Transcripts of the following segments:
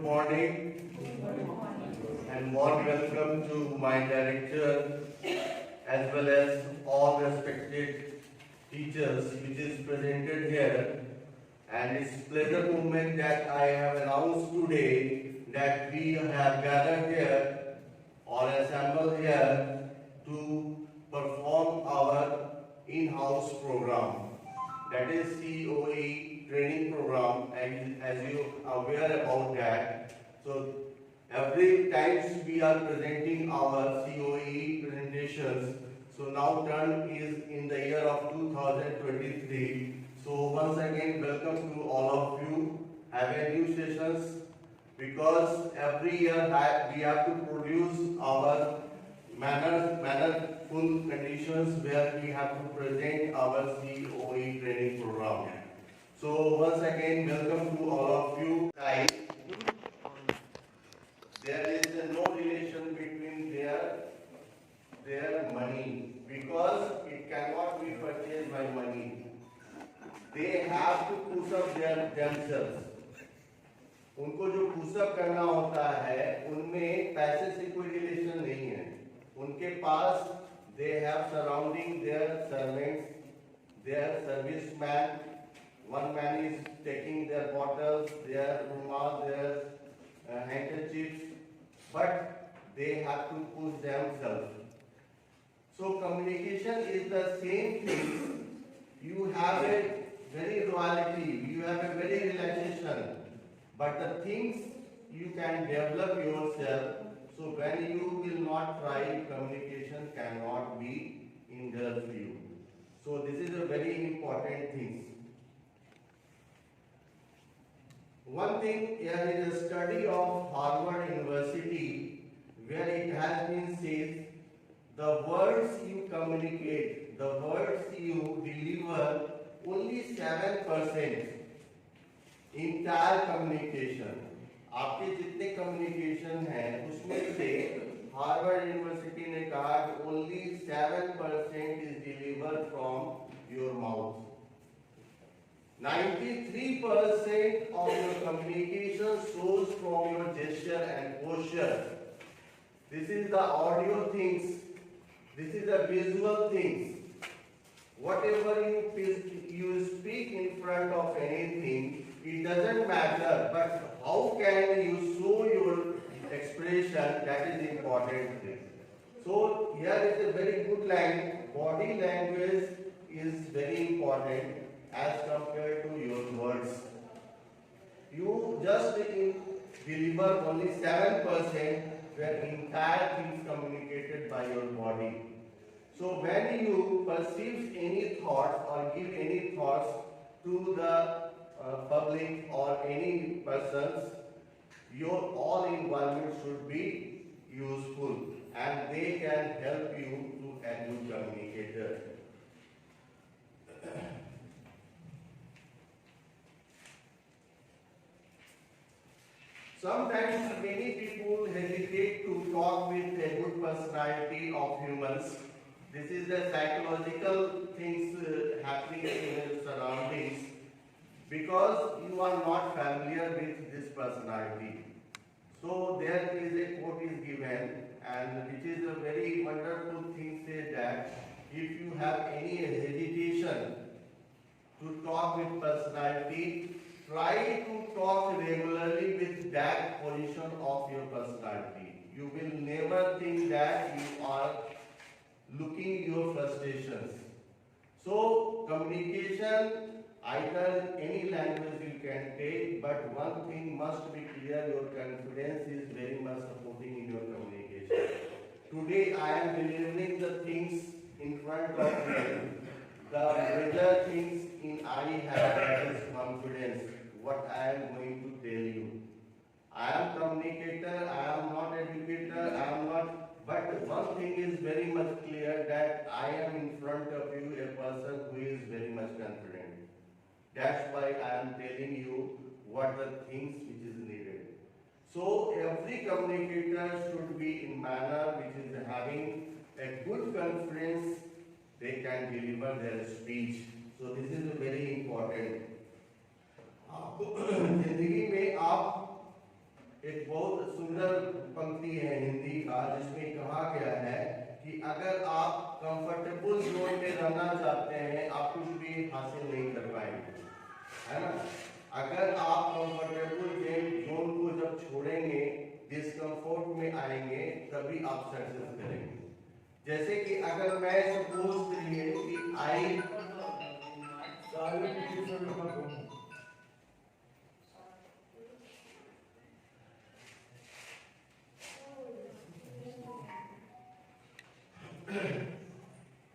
morning and warm welcome to my director as well as all respected teachers which is presented here. And it's pleasure moment that I have announced today that we have gathered here or assembled here to perform our in-house program, that is COE training program, and as you are aware about that. So every time we are presenting our COE presentations, so now turn is in the year of 2023. So once again welcome to all of you. Have a new sessions, because every year we have to produce our mannerful conditions where we have to present our COE training program. So once again welcome to all of you. Guys, there is no relation between their money, because it cannot be purchased by money. They have to push up themselves. उनको जो pushup करना होता है उनमें पैसे से कोई relation नहीं है. उनके पास they have surrounding their servants, their serviceman. One man is taking their bottles, their rumal, their handkerchiefs, but they have to push themselves. So communication is the same thing. You have a very loyalty, you have a very relaxation. But the things you can develop yourself, so when you will not try, communication cannot be indulged you. So this is a very important thing. One thing, here is a study of Harvard University where it has been said, the words you communicate, the words you deliver, only 7% entire communication, आपके जितने communication हैं उसमें से Harvard university ने कहा कि only 7% is delivered from your mouth. 93% of your communication shows from your gesture and posture. This is the audio things, this is the visual things. Whatever you speak in front of anything, it doesn't matter, but how can you show your expression, that is important thing. So here is a very good line, body language is very important as compared to your words. You just deliver only 7% where entire things communicated by your body. So when you perceive any thoughts or give any thoughts to the public or any persons, your all environment should be useful and they can help you to a good communicator. Sometimes many people hesitate to talk with a good personality of humans. This is the psychological things happening in your surroundings, because you are not familiar with this personality. So there is a quote is given, and which is a very wonderful thing, say that if you have any hesitation to talk with personality, try to talk regularly with that position of your personality. You will never think that you are looking your frustrations. So communication, either any language you can take, but one thing must be clear, your confidence is very much supporting in your communication. Today I am delivering the things in front of me. The major things in I have, that is confidence, what I am going to tell you. I am communicator, I am not educator, I am not. But one thing is very much clear, that I am in front of you a person who is very much confident. That's why I am telling you what the things which is needed. So every communicator should be in manner which is having a good confidence, they can deliver their speech. So this is very important. जिंदगी में आप ये हासिल नहीं कर पाएंगे, है ना। अगर आप कंफर्टेबल जोन को जब छोड़ेंगे, डिस्कम्फर्ट में आएंगे, तभी आप सक्सेस करेंगे। जैसे कि अगर मैं सपोज करिए कि आई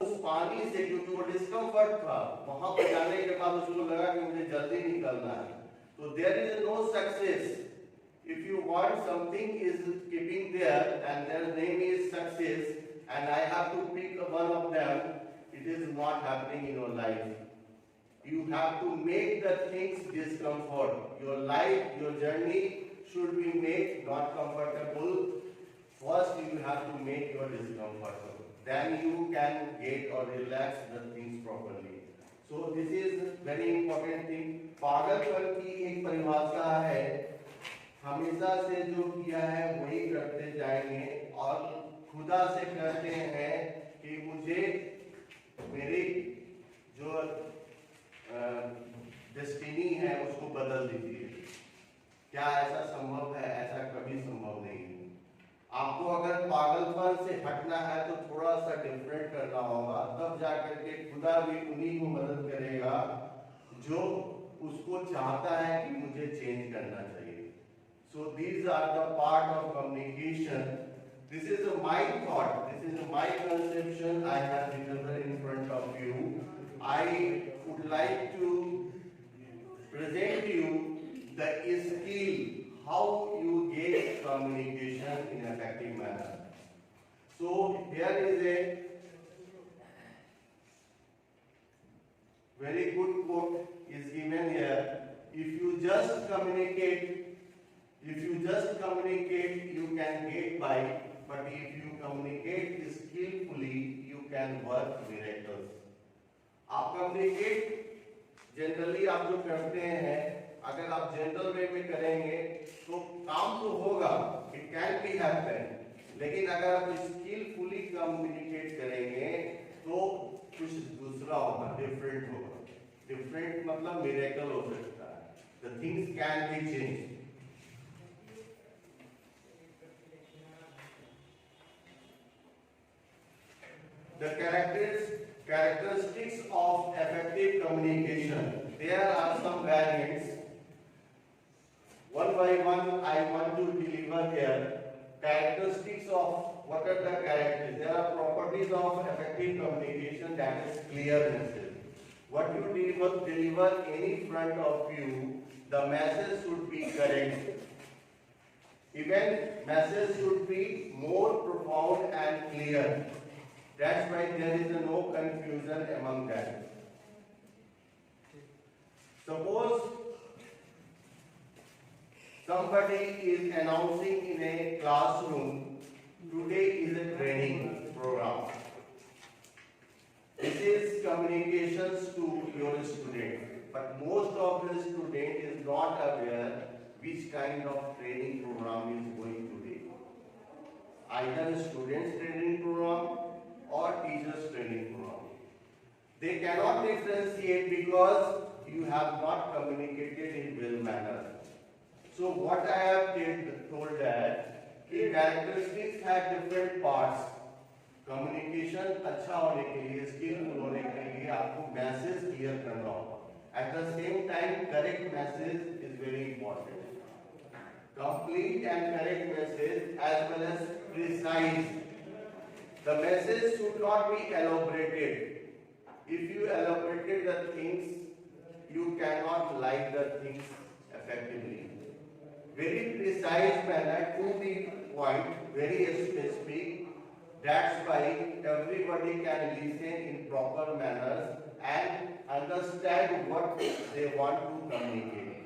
उस पानी से, क्योंकि वो डिस्कम्फर्ट था, वहां पर जाने के बाद उसको लगा कि मुझे जल्दी निकलना है, तो there is no success. If you want something is keeping there and their name is success and I have to pick one of them, it is not happening in your life. You have to make the things discomfort. Your life, your journey should be made not comfortable. First you have to make your discomfort. Then you can get or relax the things properly. So this is very important thing. पागलपन की एक परिभाषा है, हमेशा से जो किया है वही करते जाएंगे और खुदा से कहते हैं कि मुझे मेरी जो डेस्टिनी है उसको बदल दीजिए। क्या ऐसा संभव है? ऐसा कभी संभव नहीं है। आपको अगर पागलपन से हटना है तो थोड़ा सा डिफरेंट करना होगा, तब जाकर के खुदा भी उन्हीं को मदद करेगा जो उसको चाहता है कि मुझे चेंज करना चाहिए। So these are the part of communication. This is my thought. This is my conception. I have delivered in front of you. I would like to present you the skill how you get communication in effective manner. So here is a very good quote is given here. If you just communicate, you can get by, but if you communicate skillfully, you can work miracles. आप communicate generally आप जो करते हैं, अगर आप general वे में करेंगे तो काम तो होगा, इट कैन बी हैपन, लेकिन अगर आप स्किलफुली कम्युनिकेट करेंगे तो कुछ दूसरा होगा, डिफरेंट होगा। डिफरेंट मतलब मिरेकल हो सकता है, the things can be change. The characteristics of effective communication. There are some variants. One by one, I want to deliver here. Characteristics of what are the characteristics? There are properties of effective communication, that is clear message. What you deliver any front of you, the message should be correct. Even message should be more profound and clear. That's why there is no confusion among them. Suppose somebody is announcing in a classroom, today is a training program. This is communications to your student, but most of the student is not aware which kind of training program is going today. Either students training program or teachers training program. They cannot differentiate because you have not communicated in well manner. So what I have told that the characteristics have different parts. Communication अच्छा होने के लिए, skillful होने के लिए आपको message clear करना होगा. At the same time, correct message is very important. Complete and correct message as well as precise. The message should not be elaborated. If you elaborated the things, you cannot like the things effectively. Very precise manner, to the point, very specific. That's why everybody can listen in proper manner and understand what they want to communicate.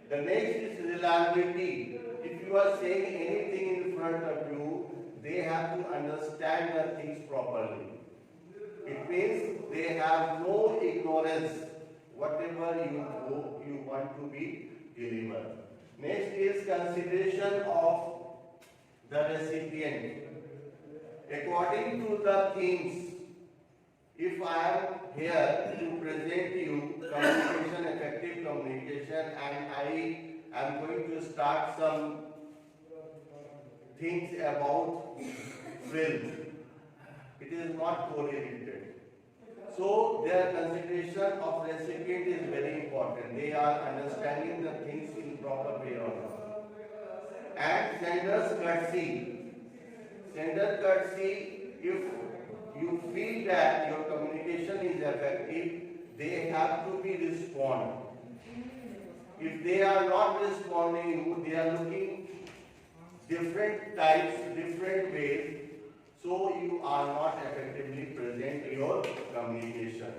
The next is reliability. If you are saying anything in front of you, they have to understand the things properly. It means they have no ignorance whatever you want to be delivered. Next is consideration of the recipient. According to the themes, If I am here to present you communication, effective communication, and I am going to start some things about film, it is not correlated. So their consideration of recipient is very important. They are understanding the things in proper way or not. And sender's courtesy. Sender courtesy, if you feel that your communication is effective, they have to be respond. If they are not responding, they are looking different types, different ways, so you are not effectively present your communication.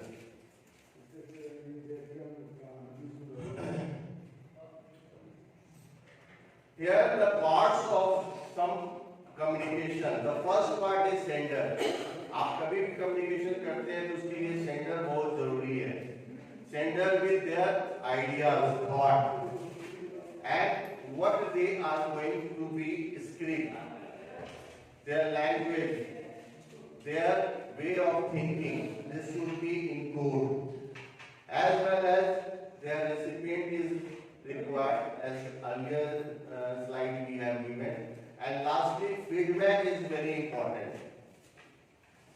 Here the parts of some communication. The first part is sender. आप कभी भी communication करते हैं तो उसके लिए sender बहुत जरूरी है. Sender with their ideas, thought, and what they are going to be script, their language, their way of thinking. This should be in code, as well as their recipient is required, as earlier slide we have given. And lastly, feedback is very important.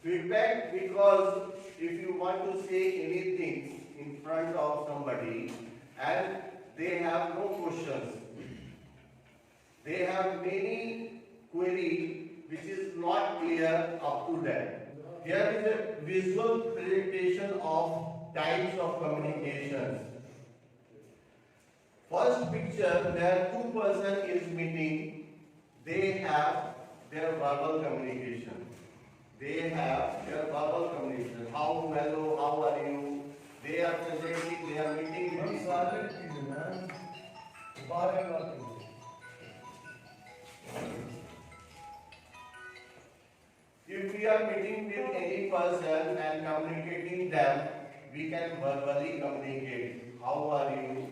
Feedback, because if you want to say anything in front of somebody and they have no questions, they have many queries which is not clear up to them. Here is a visual presentation of types of communications. First picture, where two persons is meeting, they have their verbal communication. They have their verbal communication. How, hello, how are you? They are presenting, they are meeting with each other. If we are meeting with any person and communicating them, we can verbally communicate. How are you?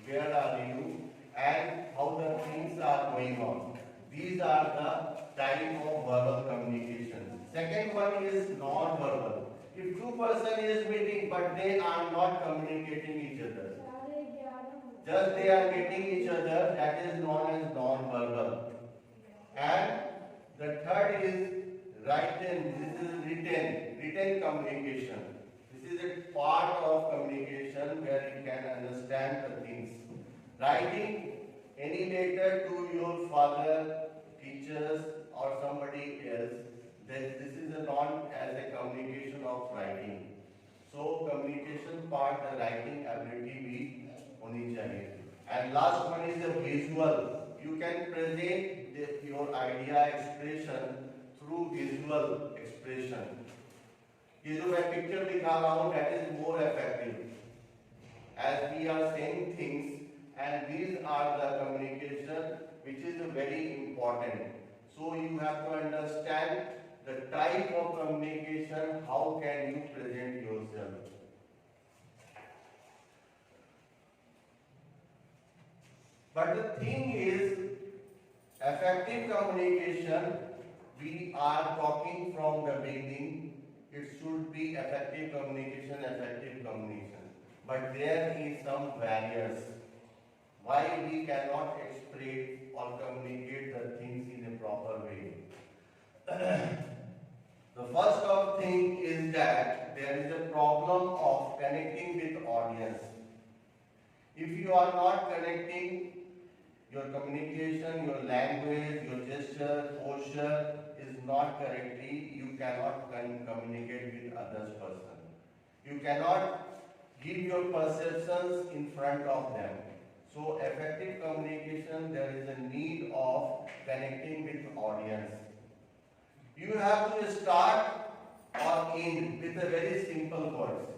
Where are you? And how the things are going on. These are the type of verbal communication. Second one is non-verbal. If two persons is meeting but they are not communicating each other, just they are getting each other, that is known as non-verbal. And the third is written. This is written communication. This is a part of communication where you can understand the things. Writing any letter to your father, teachers, or somebody else, this is known as a communication of writing. So communication part, the writing ability भी होनी चाहिए. And last one is the visual. You can present your idea expression through visual expression. ये जो मैं picture दिखा रहा हूँ, that is more effective. As we are saying things, and these are the communication which is very important. So you have to understand the type of communication, how can you present yourself. But the thing is, effective communication, we are talking from the beginning, it should be effective communication. But there is some barriers. Why we cannot express or communicate the things in a proper way. The first of thing is that there is a problem of connecting with audience. If you are not connecting your communication, your language, your gesture, posture is not correctly, you cannot communicate with others person. You cannot give your perceptions in front of them. So effective communication, there is a need of connecting with audience. You have to start or end with a very simple words.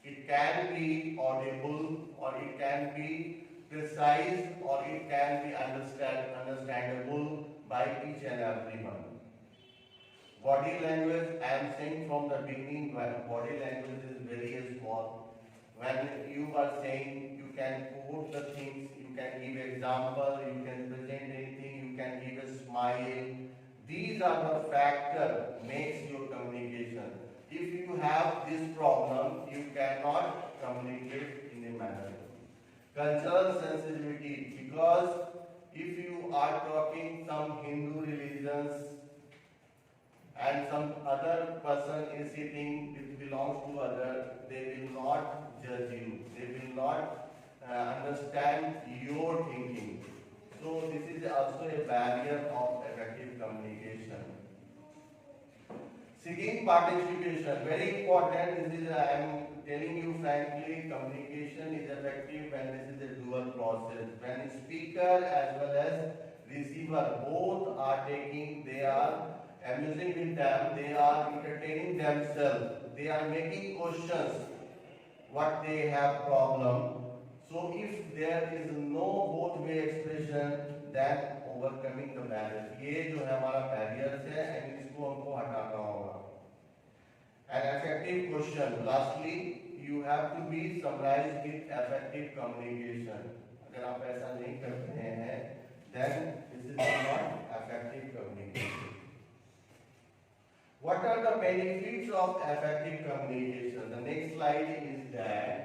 It can be audible, or it can be precise, or it can be understandable by each and everyone. Body language, I am saying from the beginning, body language is very small. When you are saying, you can quote the things, you can give example, you can present anything, you can give a smile. These are the factors makes your communication. If you have this problem, you cannot communicate in a manner. Cultural sensitivity, because if you are talking some Hindu religions and some other person is sitting which belongs to other, they will not judge you. They will not understand your thinking. So this is also a barrier of effective communication. Seeking participation, very important. This is, I am telling you frankly, communication is effective when this is a dual process. When speaker as well as receiver both are taking, they are amusing with them, they are entertaining themselves, they are making questions, what they have problem. So if there is no both way expression, then overcoming the barrier. ये जो है हमारा barriers है, and इसको हमको हटाना होगा. An effective question. Lastly, you have to be summarized with effective communication. अगर आप ऐसा नहीं करते हैं, then this is not effective communication. What are the benefits of effective communication? The next slide is that.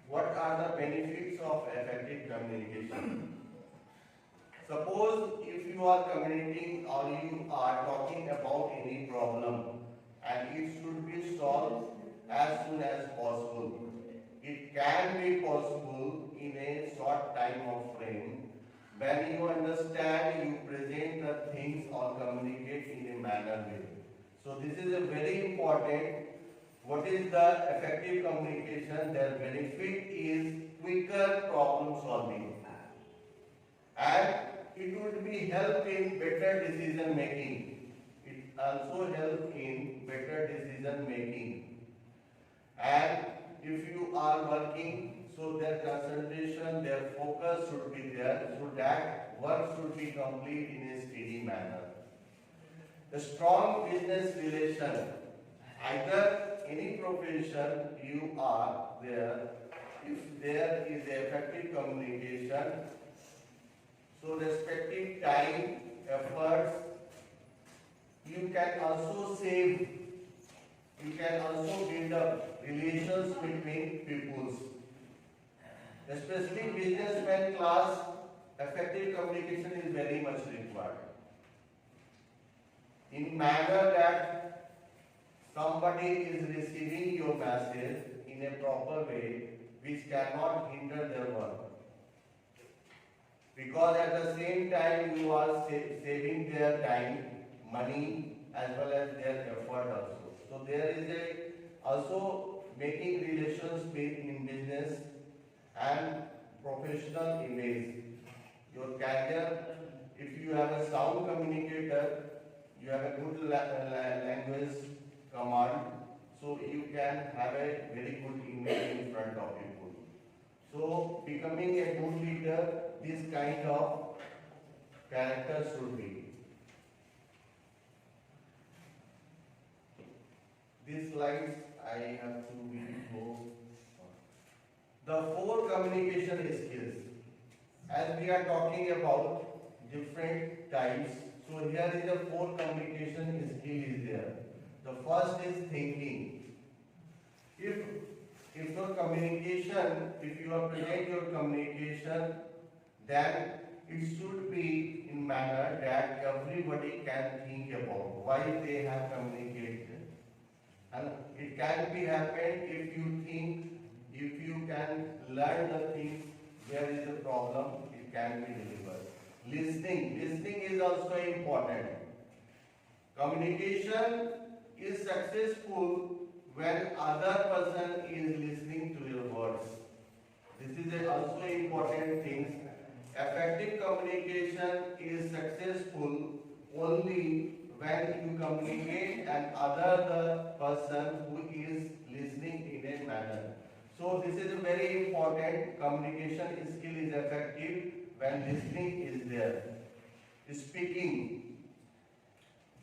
What are the benefits of effective communication? Suppose if you are communicating or you are talking about any problem and it should be solved as soon as possible. It can be possible in a short time of frame. When you understand, you present the things or communicate in a manner way. So this is a very important. What is the effective communication? Their benefit is quicker problem solving, and it would be help in better decision making. It also help in better decision making. And if you are working, so their concentration, their focus should be there, so that work should be complete in a steady manner. A strong business relation. Either any profession you are there, if there is effective communication, so respective time, efforts, you can also save, you can also build up relations between peoples. Especially businessman class, effective communication is very much required. In manner that somebody is receiving your message in a proper way, which cannot hinder their work. Because at the same time you are saving their time, money, as well as their effort also. So there is a also making relations in business and professional image. Your career, if you have a sound communicator, you have a good language command, so you can have a very good image in front of people. So becoming a good leader, this kind of character should be. These slides I have to be more. The 4 communication skills. As we are talking about different types, so here is a 4 communication skill is there. The first is thinking. If your communication, if you are present your communication, then it should be in manner that everybody can think about why they have communicated. And it can be happen if you think, if you can learn the things, where is the problem, it can be delivered. Listening is also important. Communication is successful when other person is listening to your words. This is also important thing. Effective communication is successful only when you communicate and other the person who is listening in a manner. So this is a very important. Communication skill is effective when listening is there. Speaking.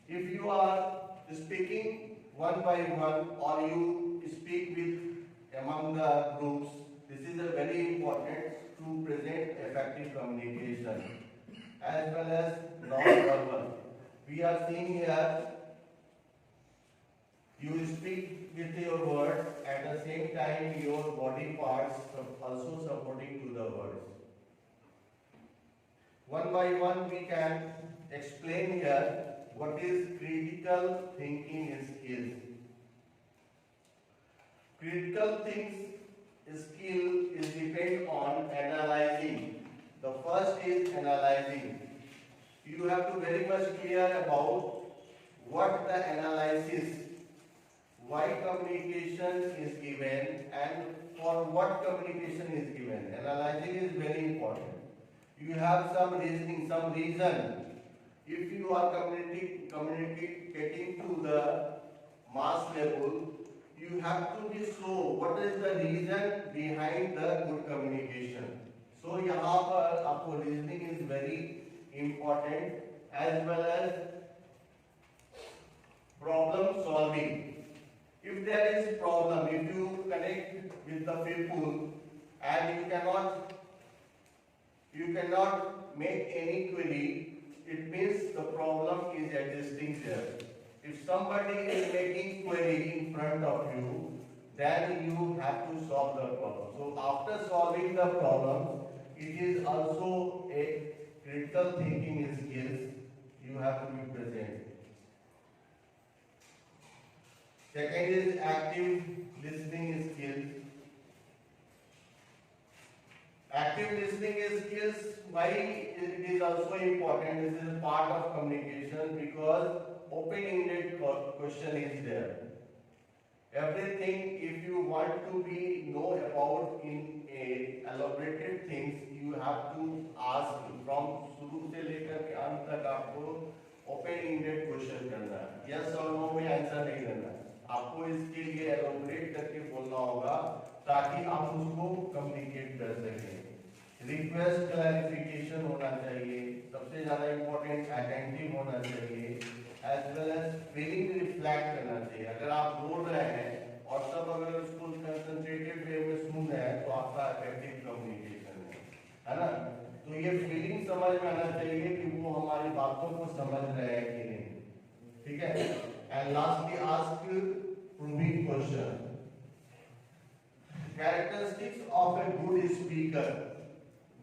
If you are speaking one by one or you speak with among the groups, this is a very important to present effective communication as well as non-verbal. We are seeing here You speak with your words, at the same time your body parts also supporting to the words. One by one we can explain here what is critical thinking skills. Critical things skill is depend on analyzing. The first is analyzing. You have to very much clear about what the analysis, why communication is given and for what communication is given. Analyzing is very important. You have some reasoning, some reason. If you are communicating to the mass level, you have to be show what is the reason behind the good communication. So यहाँ पर आपको reasoning is very important as well as problem solving. If there is problem, if you connect with the people and you cannot make any query, it means the problem is existing there. If somebody is making query in front of you, then you have to solve the problem. So after solving the problem, it is also a critical thinking skills you have to be present. Second is active listening skills. Active listening skills, why it is also important? This is part of communication because open-ended question is there. Everything, if you want to be know about in a elaborated things, you have to ask from शुरू से लेकर के अंत तक आपको open-ended question करना है. Yes or no में आंसर नहीं करना है. आपको इसके लिए elaborate करके बोलना होगा ताकि आप उसको communicate कर सकें. Request clarification होना चाहिए. सबसे ज़्यादा important attentive होना चाहिए. As well as feeling reflect करना चाहिए. अगर आप बोल रहे हैं और सब अगर उसको concentrated way में सुन रहे हैं तो आपका effective communication है ना? तो ये feeling समझ में आना चाहिए कि वो हमारी बातों को समझ रहे हैं कि नहीं. ठीक है? And lastly, ask proving question. Characteristics of a good speaker.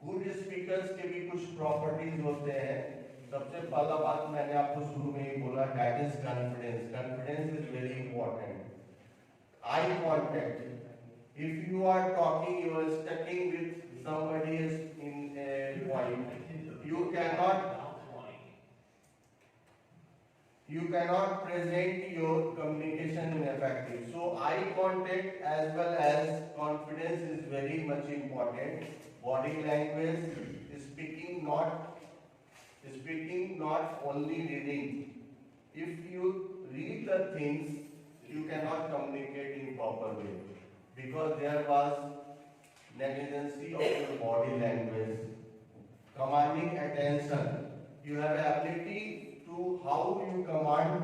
Good speakers के भी कुछ properties होते हैं. सबसे पहला बात मैंने आपको शुरू में ही बोला, that is confidence. Confidence is very important. Eye contact. If you are talking, you are studying with somebody in a point, you cannot present your communication in effective. So eye contact as well as confidence is very much important. Body language, speaking not only reading. If you read the things, you cannot communicate in proper way because there was negligence of your body language. Commanding attention. You have ability to how you command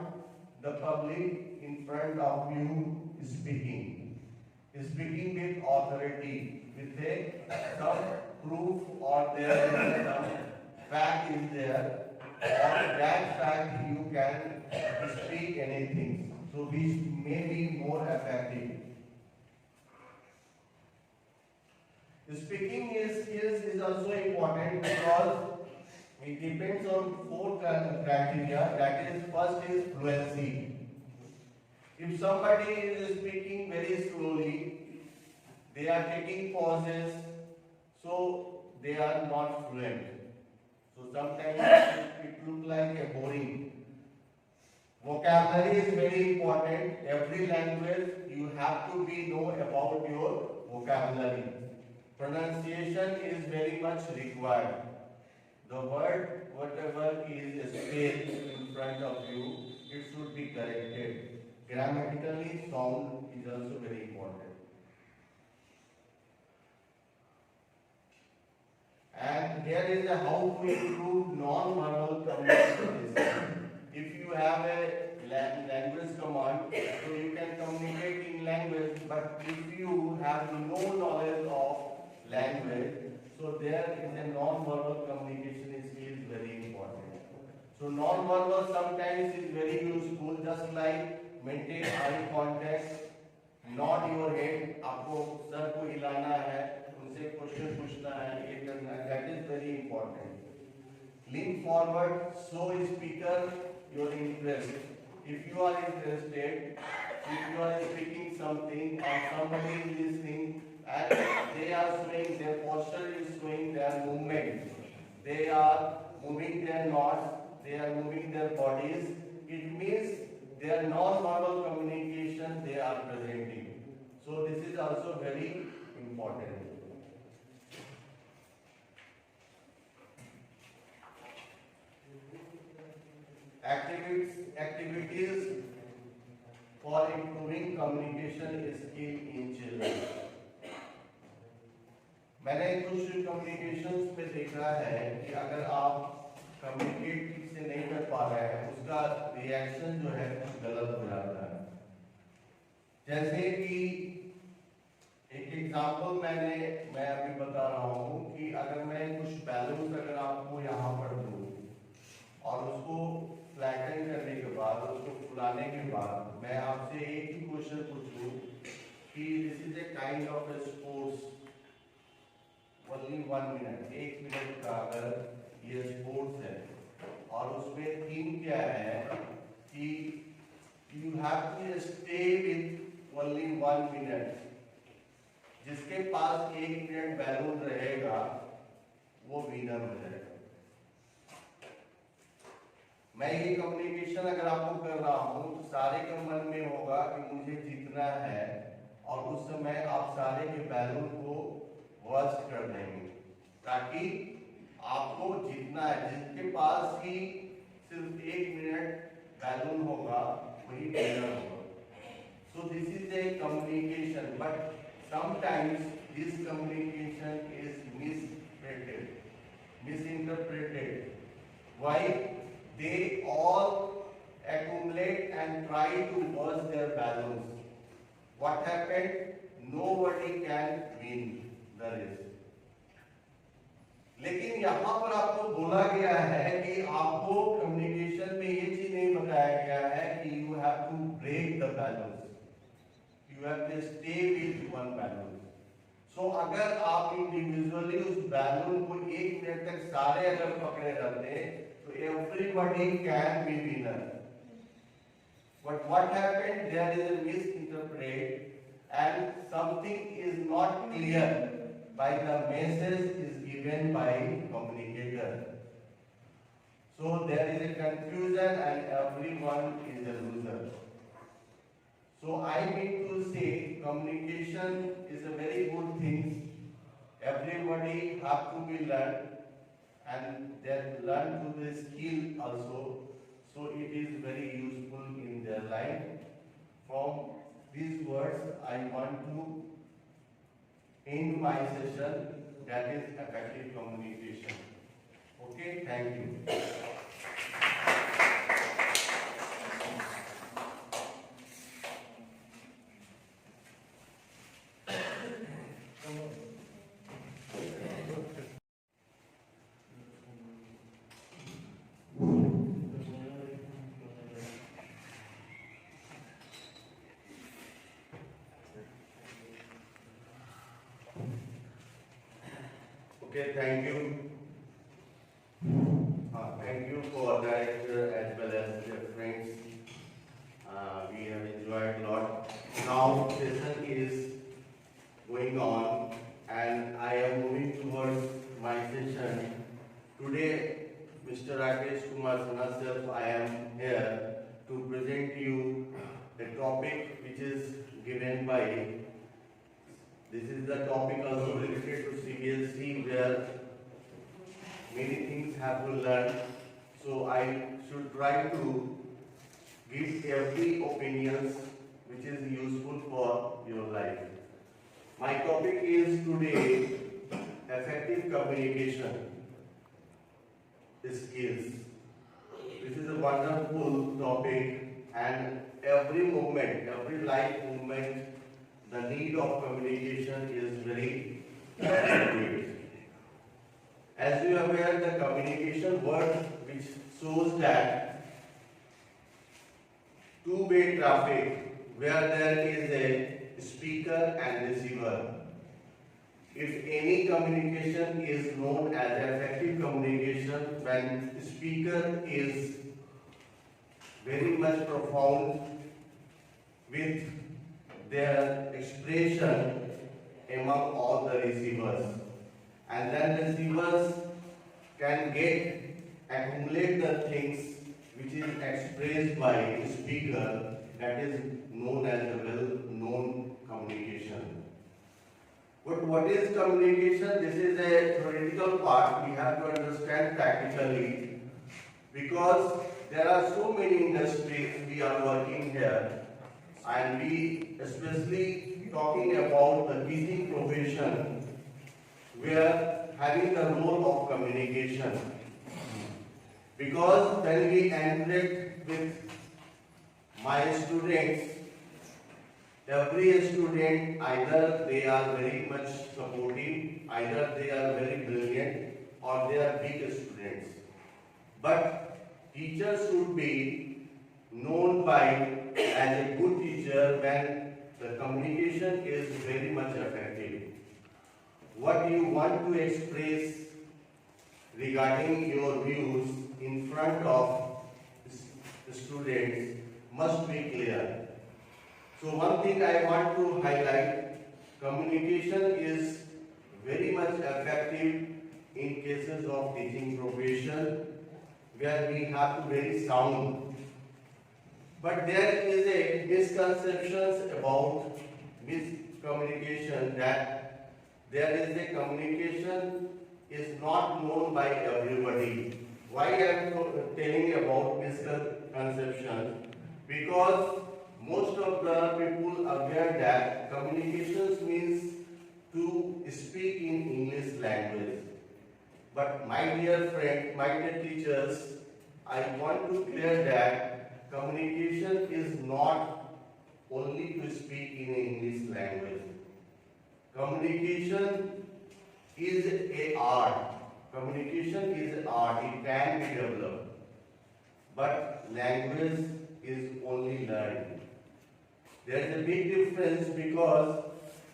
the public in front of you speaking. Speaking with authority, with some proof or there is some fact is there, or that fact you can speak anything. So which may be more effective. Speaking skills is also important because it depends on 4 criteria. That is, first is fluency. If somebody is speaking very slowly, they are taking pauses, so they are not fluent. So sometimes it looks like a boring. Vocabulary is very important. Every language you have to be know about your vocabulary. Pronunciation is very much required. The word, whatever is spelled in front of you, it should be corrected. Grammatically, sound is also very important. And here is a how to improve non-verbal communication. If you have a language command, so you can communicate in language, but if you have no knowledge of language, so there is a non-verbal communication skill very important. So non-verbal sometimes is very useful, just like maintain eye contact, nod your head, आपको sir को हिलाना है, उनसे question पूछना है, ये करना है, that is very important. Lean forward, show speaker your interest. If you are interested, if you are speaking something or somebody is listening and they are showing their posture is showing their movement, they are moving their nods, they are moving their bodies, it means their non-verbal communication they are presenting. So this is also very important. Activities for improving communication skill in children. मैंने कुछ communications में देखा है कि अगर आप communicate ठीक से नहीं कर पा रहे हैं, उसका रिएक्शन जो है कुछ गलत हो जाता है. जैसे कि एक एग्जांपल मैं अभी बता रहा हूँ कि अगर मैं कुछ बैलून्स अगर आपको यहाँ पर दूँ और उसको फ्लैटन करने के बाद, उसको फुलाने के बाद मैं आपसे एक ही क्वेश्चन पूछूं कि this is a kind of A sports, only 1 minute, 1 minute का अगर ये स्पोर्ट्स है और उसमें थीम क्या है कि you have to stay with only 1 minute, जिसके पास 1 मिनट बैलून रहेगा वो विनर हो जाएगा. मैं ये कम्युनिकेशन अगर आपको कर रहा हूँ तो सारे के मन में होगा कि मुझे जीतना है और उस समय आप सारे के बैलून को वर्स्ट कर देंगे ताकि आपको जीतना है. जिसके पास ही सिर्फ 1 मिनट बैलून होगा वही विनर होगा. So this is a communication, but sometimes this communication is misinterpreted. Why? They all accumulate and try to burst their balloons. What happened? Nobody can win the race. लेकिन यहाँ पर आपको बोला गया है कि आपको कम्युनिकेशन में ये चीज नहीं बताया गया है कि you have to break the balloons. You have to stay with one balloon. So अगर आप इंडिविजुअली उस बैलून को 1 मिनट तक सारे अगर पकड़े रहते तो everybody can be winner. But what happened? There is a misinterpret and something is not clear by the message is given by communicator. So there is a confusion and everyone is a loser. So I mean to say communication is a very good thing. Everybody have to be learned and then learn to the skill also. So it is very useful in their life. From these words I want to end my session, that is effective communication. Okay, thank you. Okay, thank you. Thank you for director as well as the friends. We have enjoyed a lot. Now session is going on and I am moving towards my session. Today, Mr. Rakesh, Kumar, myself, I am here to present you a topic which is given by. This is the topic also related to CBSE where many things have to learn. So I should try to give every opinions which is useful for your life. My topic is today effective communication skills. This is a wonderful topic and every movement, every life movement, the need of communication is very important. As you are aware, the communication word which shows that two-way traffic where there is a speaker and receiver. If any communication is known as effective communication when speaker is very much profound with their expression among all the receivers, and then receivers can accumulate the things which is expressed by speaker, that is known as a well-known communication. But what is communication? This is a theoretical part we have to understand practically, because there are so many industries we are working here, and we especially talking about the teaching profession, where having the role of communication. Because when we interact with my students, every student, either they are very much supportive, either they are very brilliant, or they are big students. But teachers should be known by as a good teacher when the communication is very much effective. What you want to express regarding your views in front of the students must be clear. So one thing I want to highlight, communication is very much effective in cases of teaching profession where we have to very sound. But there is a misconception about miscommunication, that there is a communication is not known by everybody. Why I am telling about misconception? Because most of the people are aware that communications means to speak in English language. But my dear friend, my dear teachers, I want to clear that communication is not only to speak in English language. Communication is an art. Communication is an art. It can be developed. But language is only learned. There is a big difference, because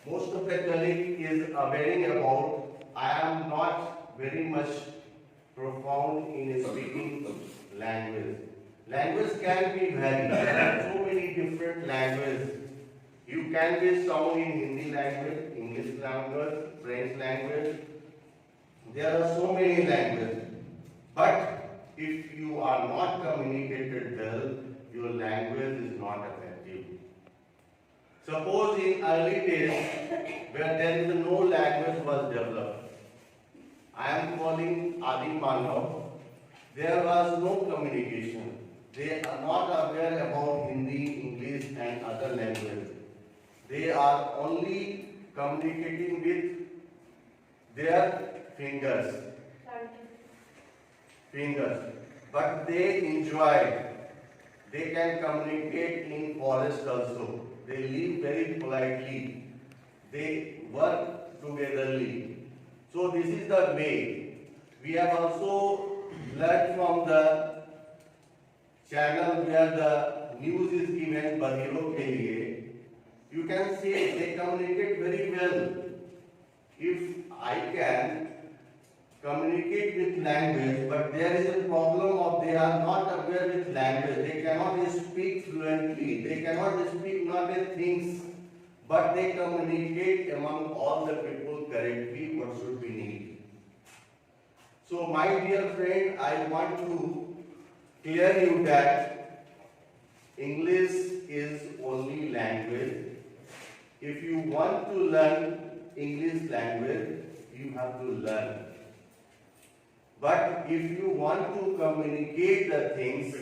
most of the colleague is aware about I am not very much profound in speaking language. Language can be varied. There are so many different languages. You can be sound in Hindi language, English language, French language. There are so many languages. But if you are not communicated well, your language is not effective. Suppose in early days, where there is no language was developed, I am calling Adi Manav, there was no communication. They are not aware about Hindi, English and other languages. They are only communicating with their fingers. But they enjoy. They can communicate in forest also. They live very politely. They work togetherly. So this is the way. We have also learned from the channel where the news is given Bahiro ke liye. You can see they communicate very well. If I can communicate with language, but there is a problem of they are not aware with language. They cannot speak fluently. They cannot speak not the things, but they communicate among all the people correctly what should be needed. So my dear friend, I want to clear you that English is only language. If you want to learn English language, you have to learn. But if you want to communicate the things,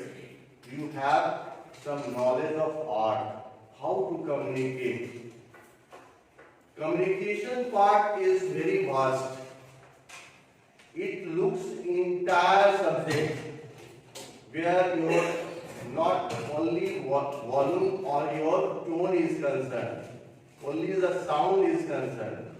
you have some knowledge of art, how to communicate. Communication part is very vast. It looks entire subject where your not only volume or your tone is concerned, only the sound is concerned.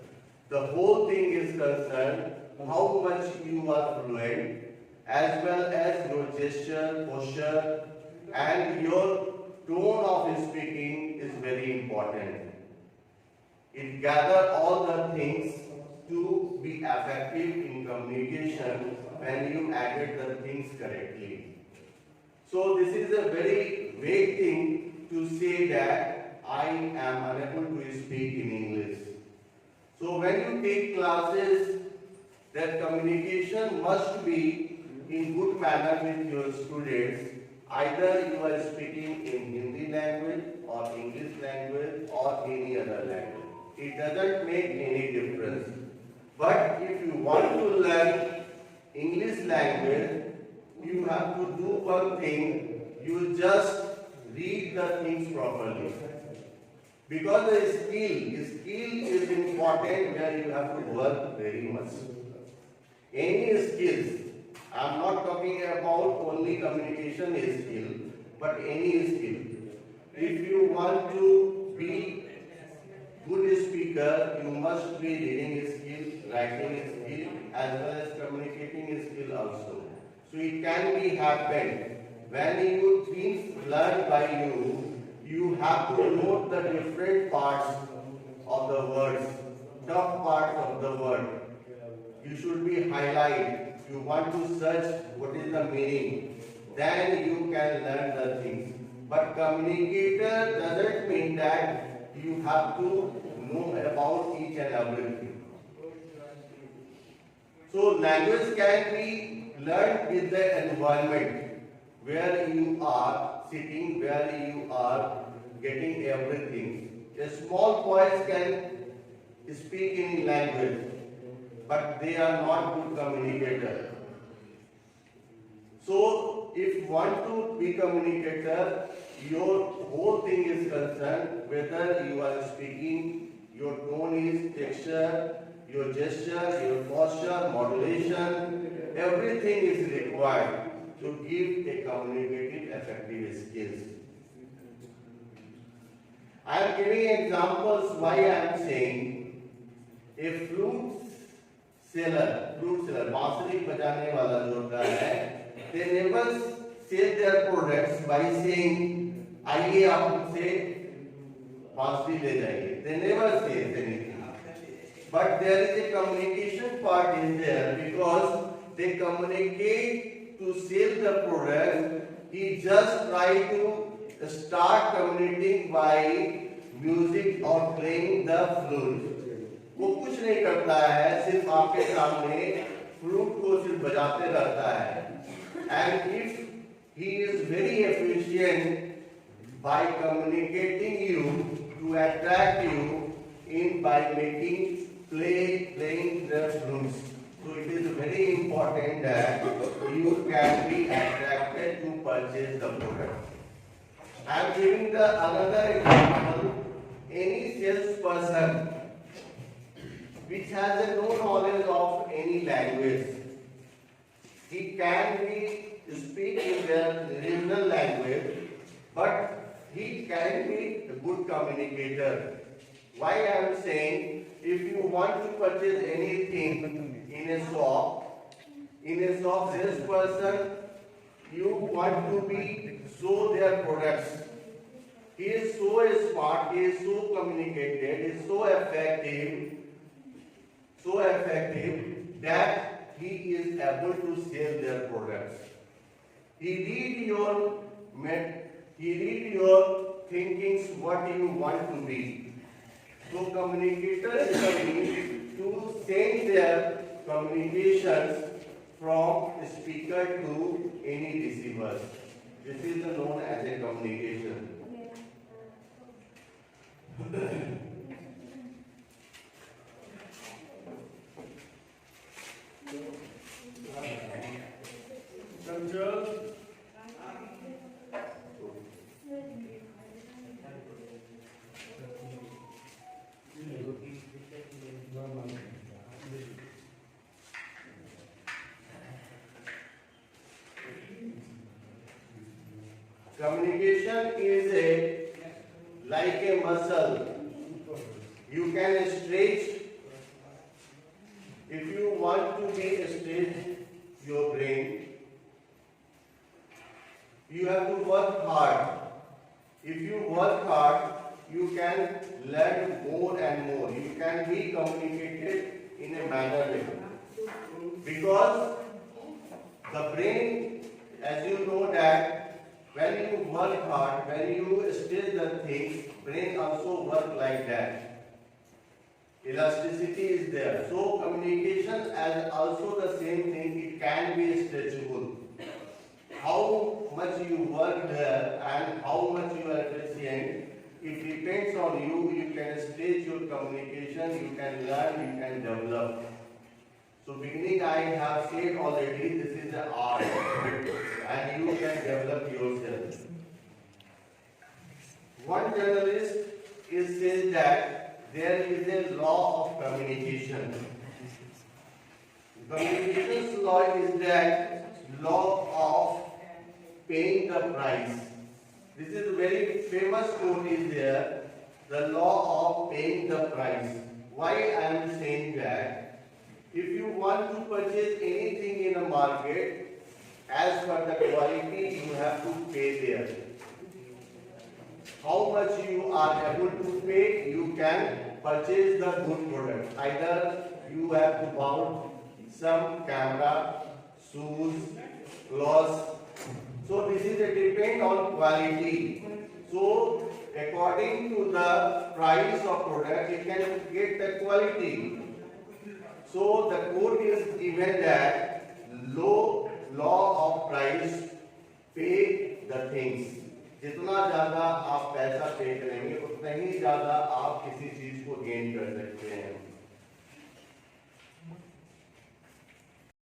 The whole thing is concerned how much you are fluent, as well as your gesture, posture, and your tone of speaking is very important. It gathers all the things to be effective in communication when you added the things correctly. So this is a very vague thing to say that I am unable to speak in English. So when you take classes, that communication must be in good manner with your students. Either you are speaking in Hindi language or English language or any other language. It doesn't make any difference. But if you want to learn English language, you have to do one thing. You just read the things properly. Because the skill is important where you have to work very much. Any skills, I am not talking about only communication skill, but any skill. If you want to be good speaker, you must be reading skill, writing skill, as well as communicating skill also. So it can be happen when you things learned by you, you have to note the different parts of the words, tough parts of the word. You should be highlight. You want to search what is the meaning. Then you can learn the things. But communicator doesn't mean that you have to know about each and everything. So language can be learned with the environment where you are sitting, where you are getting everything. A small boys can speak in language, but they are not good communicator. So if you want to be communicator, your whole thing is concerned whether you are speaking, your tone is texture, your gesture, your posture, modulation, everything is required to give a communicative effective skills. I am giving examples why I am saying a flute seller, बांसुरी बजाने वाला जो होता है, they never sell their products by saying, आइए आप हमसे बांसुरी ले जाइए. They never say anything. But there is a communication part in there because they communicate to sell the product. He just try to start communicating by music or playing the flute. वो कुछ नहीं करता है, सिर्फ आपके सामने flute को सिर्फ बजाते रहता है. And if he is very efficient by communicating you to attract you in by making playing the flutes. So it is very important that you can be attracted to purchase the product. I am giving the another example. Any salesperson which has a no knowledge of any language, he can be speak in their regional language, but he can be a good communicator. Why I am saying, if you want to purchase anything in a shop, salesperson, you want to be show their products. He is so smart, he is so communicated, he is so effective that he is able to sell their products. He read your thinkings, what you want to be. So communicators are need to send their communications from speaker to any receiver. This is known as a communication. Communication is like a muscle. You can stretch. If you want to be stretch your brain, you have to work hard. work hard, you can learn more and more. You can be communicated in a manner way. Because the brain, as you know that when you work hard, when you stage the things, brain also work like that. Elasticity is there. So communication as also the same thing, it can be stretchable. How much you work there and how much you are efficient, it depends on you. You can stage your communication, you can learn, you can develop. So beginning I have said already, this is an art and you can develop yourself. One journalist is says that there is a law of communication. Communications law is that law of paying the price. This is a very famous quote is there, the law of paying the price. Why I am saying that? If you want to purchase anything in a market, as per the quality, you have to pay there. How much you are able to pay, you can purchase the good product. Either you have to buy some camera, shoes, clothes. So this is a depend on quality. So according to the price of product, you can get the quality. So the quote is given that low law of price pay the things. जितना ज्यादा आप पैसा पे करेंगे उतना ही ज्यादा आप किसी चीज को गेन कर सकते हैं.